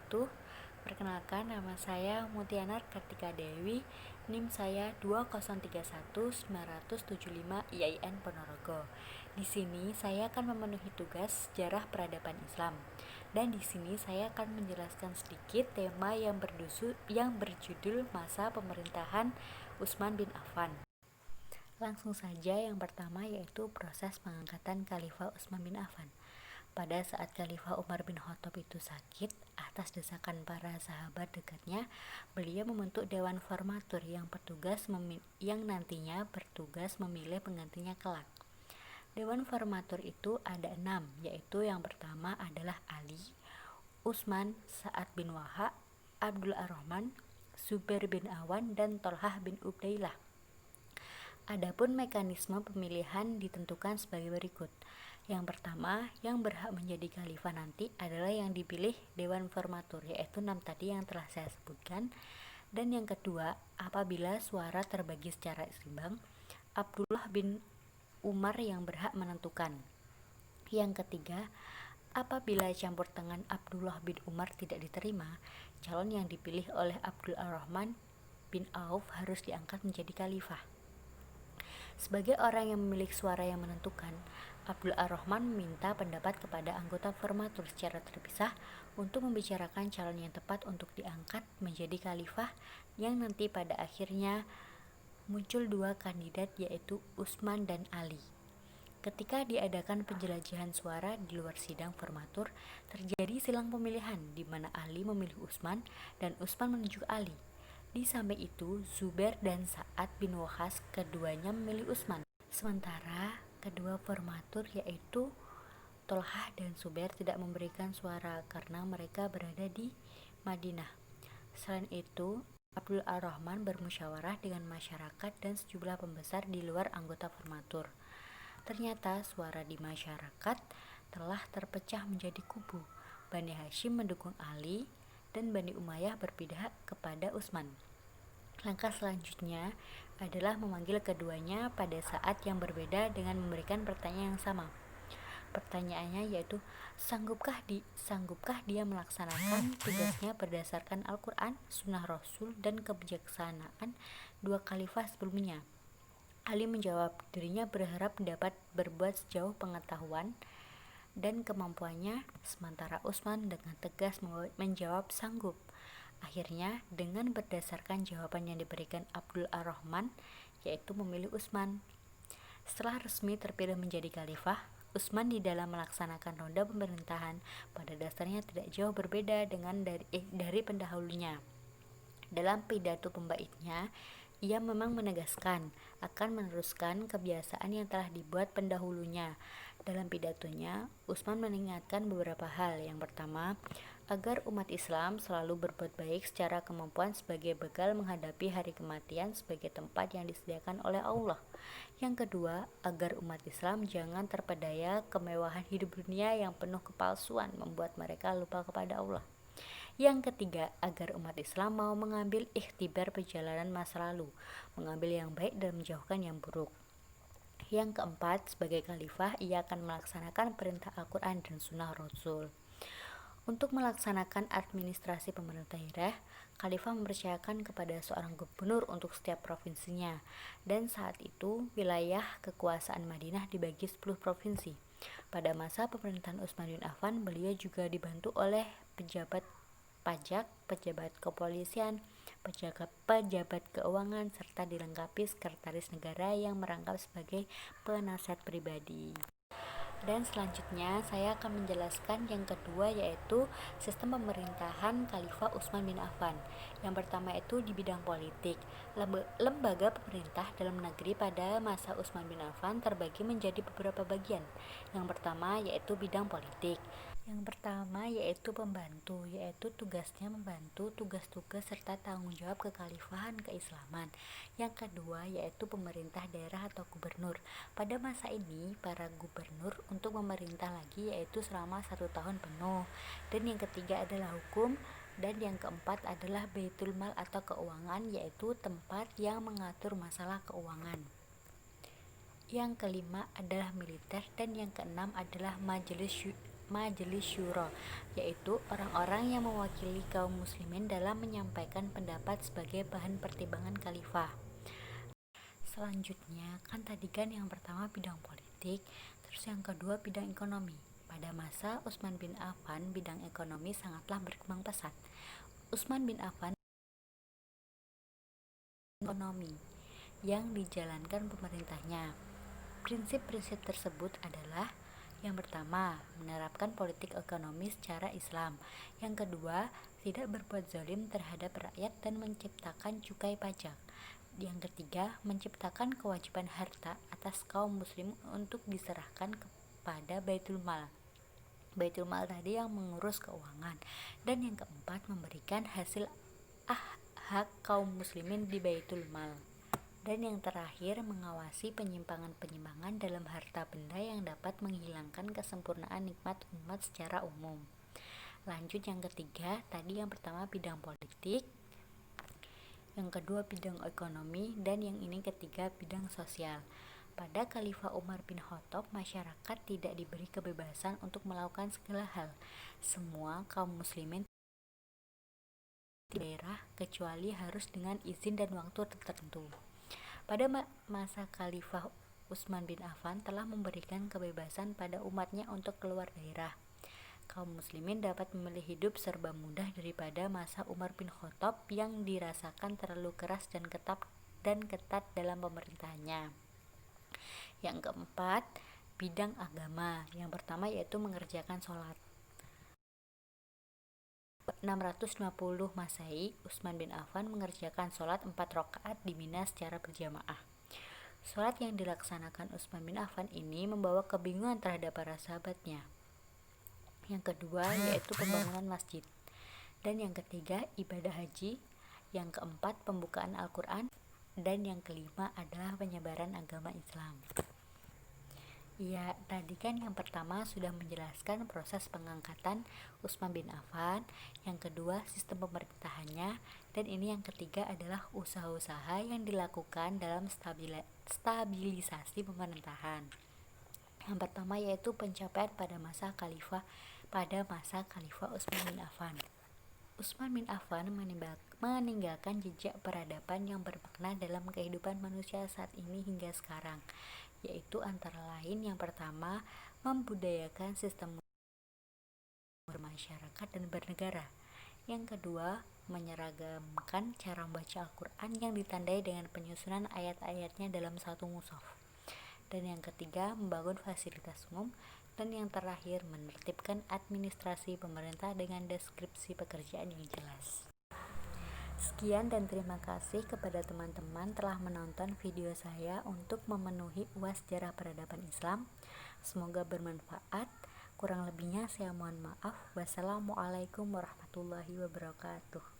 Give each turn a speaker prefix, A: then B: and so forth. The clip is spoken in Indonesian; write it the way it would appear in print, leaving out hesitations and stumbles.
A: wabarakatuh. Perkenalkan, nama saya Mutianar Kartika Dewi, NIM saya 2031975 IAIN Ponorogo. Di sini saya akan memenuhi tugas sejarah peradaban Islam. Dan di sini saya akan menjelaskan sedikit tema yang berjudul masa pemerintahan Utsman bin Affan. Langsung saja, yang pertama yaitu proses pengangkatan Khalifah Utsman bin Affan. Pada saat Khalifah Umar bin Khattab itu sakit, atas desakan para sahabat dekatnya, beliau membentuk Dewan Formatur yang nantinya bertugas memilih penggantinya kelak. Dewan Formatur itu ada 6, yaitu yang pertama adalah Ali, Utsman, Sa'ad bin Wahab, Abdul Ar-Rahman, Zubair bin Awan, dan Tolhah bin Ubaidillah. Adapun mekanisme pemilihan ditentukan sebagai berikut. Yang pertama, yang berhak menjadi khalifah nanti adalah yang dipilih Dewan Formatur, yaitu 6 tadi yang telah saya sebutkan. Dan yang kedua, apabila suara terbagi secara seimbang, Abdullah bin Umar yang berhak menentukan. Yang ketiga, apabila campur tangan Abdullah bin Umar tidak diterima, calon yang dipilih oleh Abdul Ar-Rahman bin Auf harus diangkat menjadi khalifah. Sebagai orang yang memiliki suara yang menentukan, Abdul Ar-Rahman meminta pendapat kepada anggota formatur secara terpisah untuk membicarakan calon yang tepat untuk diangkat menjadi khalifah, yang nanti pada akhirnya muncul 2 kandidat, yaitu Utsman dan Ali. Ketika diadakan penjelajahan suara di luar sidang formatur, terjadi silang pemilihan di mana Ali memilih Utsman dan Utsman menunjuk Ali. Di samping itu, Zubair dan Sa'ad bin Waqqas keduanya memilih Utsman. Sementara kedua formatur yaitu Tolhah dan Zubair tidak memberikan suara karena mereka berada di Madinah. Selain itu, Abdul Ar-Rahman bermusyawarah dengan masyarakat dan sejumlah pembesar di luar anggota formatur. Ternyata suara di masyarakat telah terpecah menjadi kubu. Bani Hashim mendukung Ali dan Bani Umayyah berpihak kepada Utsman. Langkah selanjutnya adalah memanggil keduanya pada saat yang berbeda dengan memberikan pertanyaan yang sama. Pertanyaannya yaitu, sanggupkah dia melaksanakan tugasnya berdasarkan Al-Quran, Sunnah Rasul, dan kebijaksanaan 2 khalifah sebelumnya? Ali menjawab dirinya berharap dapat berbuat sejauh pengetahuan dan kemampuannya, sementara Utsman dengan tegas menjawab sanggup. Akhirnya, dengan berdasarkan jawaban yang diberikan Abdul Ar-Rahman, yaitu memilih Utsman. Setelah resmi terpilih menjadi khalifah, Utsman di dalam melaksanakan roda pemerintahan pada dasarnya tidak jauh berbeda dengan dari pendahulunya. Dalam pidato pembaitnya, ia memang menegaskan akan meneruskan kebiasaan yang telah dibuat pendahulunya. Dalam pidatonya, Utsman mengingatkan beberapa hal. Yang pertama, agar umat Islam selalu berbuat baik secara kemampuan sebagai bekal menghadapi hari kematian sebagai tempat yang disediakan oleh Allah. Yang kedua, agar umat Islam jangan terpedaya kemewahan hidup dunia yang penuh kepalsuan membuat mereka lupa kepada Allah. Yang ketiga, agar umat Islam mau mengambil ikhtibar perjalanan masa lalu, mengambil yang baik dan menjauhkan yang buruk. Yang keempat, sebagai khalifah, ia akan melaksanakan perintah Al-Quran dan Sunnah Rasul. Untuk melaksanakan administrasi pemerintah daerah, khalifah mempercayakan kepada seorang gubernur untuk setiap provinsinya, dan saat itu wilayah kekuasaan Madinah dibagi 10 provinsi. Pada masa pemerintahan Utsman bin Affan, beliau juga dibantu oleh pejabat pajak, pejabat kepolisian, pejabat keuangan, serta dilengkapi sekretaris negara yang merangkap sebagai penasihat pribadi. Dan selanjutnya saya akan menjelaskan yang kedua, yaitu sistem pemerintahan Khalifah Utsman bin Affan. Yang pertama itu di bidang politik. Lembaga pemerintah dalam negeri pada masa Utsman bin Affan terbagi menjadi beberapa bagian. Yang pertama yaitu bidang politik. Yang pertama yaitu pembantu, yaitu tugasnya membantu tugas-tugas serta tanggung jawab kekhalifahan keislaman. Yang kedua yaitu pemerintah daerah atau gubernur. Pada masa ini para gubernur untuk memerintah lagi yaitu selama 1 tahun penuh. Dan yang ketiga adalah hukum. Dan yang keempat adalah Baitul Mal atau keuangan, yaitu tempat yang mengatur masalah keuangan. Yang kelima adalah militer, dan yang keenam adalah majelis Majelis Syuro, yaitu orang-orang yang mewakili kaum muslimin dalam menyampaikan pendapat sebagai bahan pertimbangan khalifah. Selanjutnya, kan tadi kan yang pertama bidang politik, terus yang kedua bidang ekonomi. Pada masa Utsman bin Affan, bidang ekonomi sangatlah berkembang pesat. Utsman bin Affan ekonomi yang dijalankan pemerintahnya. Prinsip-prinsip tersebut adalah: yang pertama, menerapkan politik ekonomi secara Islam. Yang kedua, tidak berbuat zalim terhadap rakyat dan menciptakan cukai pajak. Yang ketiga, menciptakan kewajiban harta atas kaum muslim untuk diserahkan kepada Baitul Mal. Baitul Mal tadi yang mengurus keuangan. Dan yang keempat, memberikan hasil hak kaum muslimin di Baitul Mal. Dan yang terakhir, mengawasi penyimpangan-penyimpangan dalam harta benda yang dapat menghilangkan kesempurnaan nikmat umat secara umum. Lanjut yang ketiga, tadi yang pertama bidang politik, yang kedua bidang ekonomi, dan yang ini ketiga bidang sosial. Pada Khalifah Umar bin Khattab, masyarakat tidak diberi kebebasan untuk melakukan segala hal. Semua kaum muslimin di daerah kecuali harus dengan izin dan waktu tertentu. Pada masa Khalifah Utsman bin Affan telah memberikan kebebasan pada umatnya untuk keluar daerah. Kaum muslimin dapat memilih hidup serba mudah daripada masa Umar bin Khattab yang dirasakan terlalu keras dan ketat dalam pemerintahannya. Yang keempat, bidang agama. Yang pertama yaitu mengerjakan sholat. 650 Masehi, Utsman bin Affan mengerjakan sholat 4 rakaat di Mina secara berjamaah. Sholat yang dilaksanakan Utsman bin Affan ini membawa kebingungan terhadap para sahabatnya. Yang kedua yaitu pembangunan masjid. Dan yang ketiga ibadah haji. Yang keempat pembukaan Al-Quran. Dan yang kelima adalah penyebaran agama Islam. Ya, tadi kan yang pertama sudah menjelaskan proses pengangkatan Utsman bin Affan, yang kedua sistem pemerintahannya, dan ini yang ketiga adalah usaha-usaha yang dilakukan dalam stabilisasi pemerintahan. Yang pertama yaitu pencapaian pada masa Khalifah Utsman bin Affan. Utsman bin Affan meninggalkan jejak peradaban yang bermakna dalam kehidupan manusia saat ini hingga sekarang, yaitu antara lain yang pertama, membudayakan sistem bermasyarakat dan bernegara. Yang kedua, menyeragamkan cara membaca Al-Quran yang ditandai dengan penyusunan ayat-ayatnya dalam satu mushaf. Dan yang ketiga, membangun fasilitas umum. Dan yang terakhir, menertibkan administrasi pemerintah dengan deskripsi pekerjaan yang jelas. Sekian dan terima kasih kepada teman-teman telah menonton video saya untuk memenuhi UAS Sejarah Peradaban Islam. Semoga bermanfaat. Kurang lebihnya saya mohon maaf. Wassalamualaikum warahmatullahi wabarakatuh.